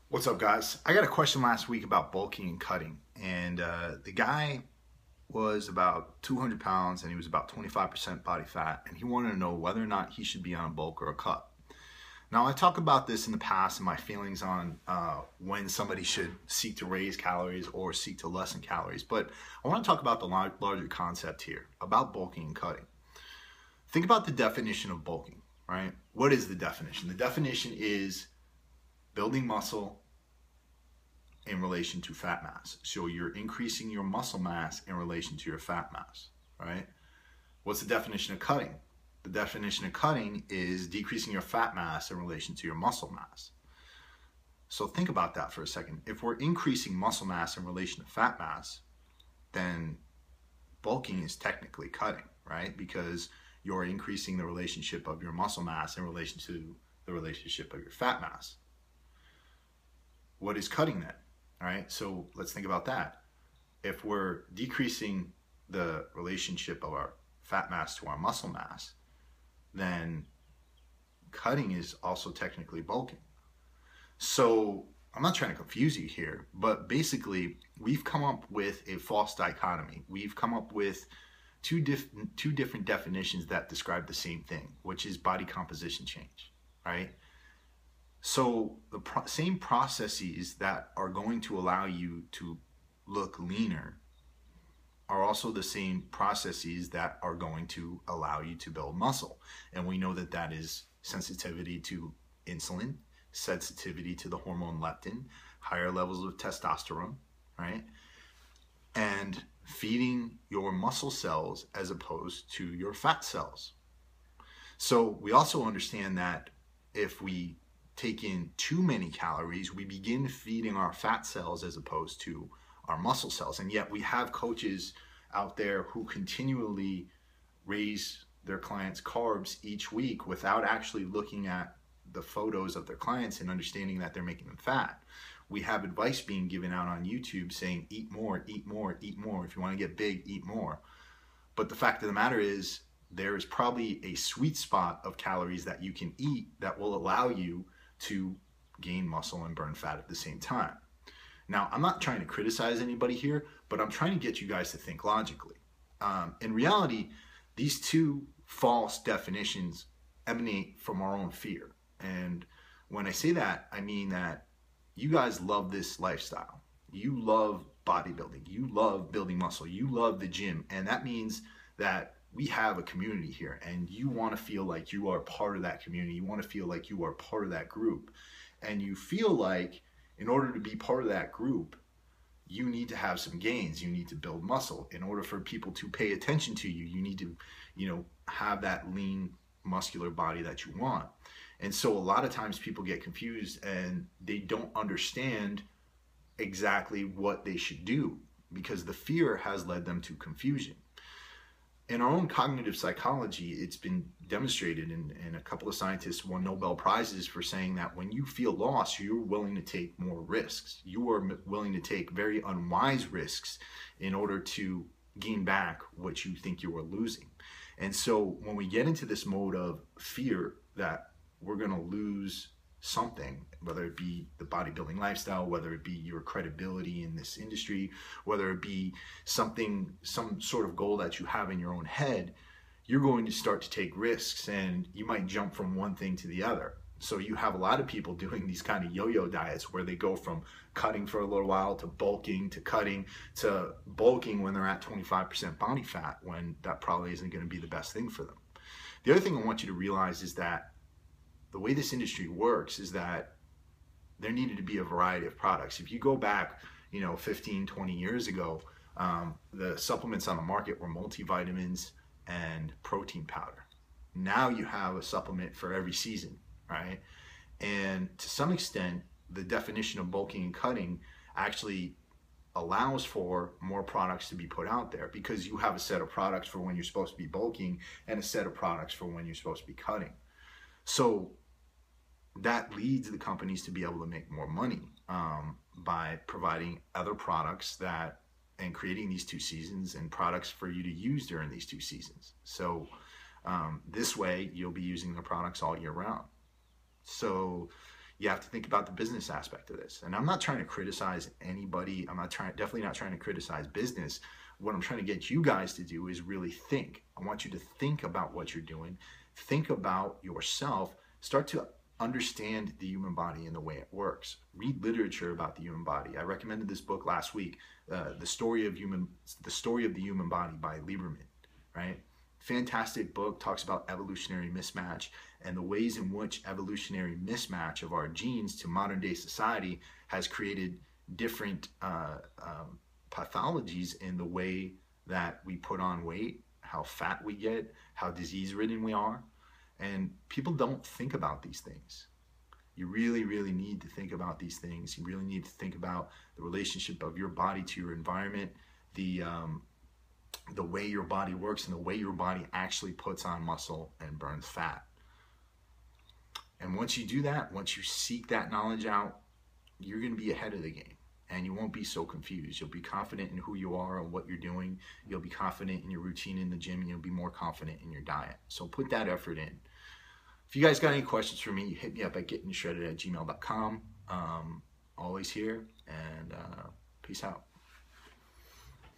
What's up, guys? I got a question last week about bulking and cutting, and the guy was about 200 pounds and he was about 25% body fat, and he wanted to know whether or not he should be on a bulk or a cut. Now, I talked about this in the past and my feelings on when somebody should seek to raise calories or seek to lessen calories, but I want to talk about the larger concept here about bulking and cutting. Think about the definition of bulking, right? What is the definition? The definition is building muscle in relation to fat mass. So you're increasing your muscle mass in relation to your fat mass, right? What's the definition of cutting? The definition of cutting is decreasing your fat mass in relation to your muscle mass. So think about that for a second. If we're increasing muscle mass in relation to fat mass, then bulking is technically cutting, right? Because you're increasing the relationship of your muscle mass in relation to the relationship of your fat mass. What is cutting then? All right, so let's think about that. If we're decreasing the relationship of our fat mass to our muscle mass, then cutting is also technically bulking. So I'm not trying to confuse you here, but basically we've come up with a false dichotomy. We've come up with two different definitions that describe the same thing, which is body composition change, right? So the same processes that are going to allow you to look leaner are also the same processes that are going to allow you to build muscle. And we know that that is sensitivity to insulin, sensitivity to the hormone leptin, higher levels of testosterone, right? And feeding your muscle cells as opposed to your fat cells. So we also understand that if we take in too many calories, we begin feeding our fat cells as opposed to our muscle cells. And yet we have coaches out there who continually raise their clients' carbs each week without actually looking at the photos of their clients and understanding that they're making them fat. We have advice being given out on YouTube saying, eat more, eat more, eat more. If you want to get big, eat more. But the fact of the matter is, there is probably a sweet spot of calories that you can eat that will allow you to gain muscle and burn fat at the same time. Now, I'm not trying to criticize anybody here, but I'm trying to get you guys to think logically. In reality, these two false definitions emanate from our own fear. And when I say that, I mean that you guys love this lifestyle. You love bodybuilding. You love building muscle. You love the gym. And that means that we have a community here, and you want to feel like you are part of that community. You want to feel like you are part of that group. And you feel like in order to be part of that group, you need to have some gains. You need to build muscle. In order for people to pay attention to you, you need to, have that lean, muscular body that you want. And so a lot of times people get confused and they don't understand exactly what they should do because the fear has led them to confusion. In our own cognitive psychology, it's been demonstrated, and a couple of scientists won Nobel Prizes for saying that when you feel lost, you're willing to take more risks. You are willing to take very unwise risks in order to gain back what you think you are losing. And so when we get into this mode of fear that we're going to lose something, whether it be the bodybuilding lifestyle, whether it be your credibility in this industry, whether it be some sort of goal that you have in your own head, you're going to start to take risks and you might jump from one thing to the other. So you have a lot of people doing these kind of yo-yo diets where they go from cutting for a little while to bulking to cutting to bulking when they're at 25% body fat, when that probably isn't going to be the best thing for them. The other thing I want you to realize is that the way this industry works is that there needed to be a variety of products. If you go back, 15, 20 years ago, the supplements on the market were multivitamins and protein powder. Now you have a supplement for every season, right? And to some extent, the definition of bulking and cutting actually allows for more products to be put out there because you have a set of products for when you're supposed to be bulking and a set of products for when you're supposed to be cutting. So that leads the companies to be able to make more money by providing other products and creating these two seasons and products for you to use during these two seasons. So this way you'll be using the products all year round. So you have to think about the business aspect of this. And I'm not trying to criticize anybody. Definitely not trying to criticize business. What I'm trying to get you guys to do is really think. I want you to think about what you're doing. Think about yourself. Start to understand the human body and the way it works. Read literature about the human body. I recommended this book last week, the story of the human body by Lieberman, right? Fantastic book, talks about evolutionary mismatch and the ways in which evolutionary mismatch of our genes to modern day society has created different pathologies in the way that we put on weight, how fat we get, how disease ridden we are. And people don't think about these things. You really, really need to think about these things. You really need to think about the relationship of your body to your environment, the way your body works and the way your body actually puts on muscle and burns fat. And once you do that, once you seek that knowledge out, you're going to be ahead of the game and you won't be so confused. You'll be confident in who you are and what you're doing. You'll be confident in your routine in the gym, and you'll be more confident in your diet. So put that effort in. If you guys got any questions for me, hit me up at gettingtoshredded@gmail.com. Always here, and peace out.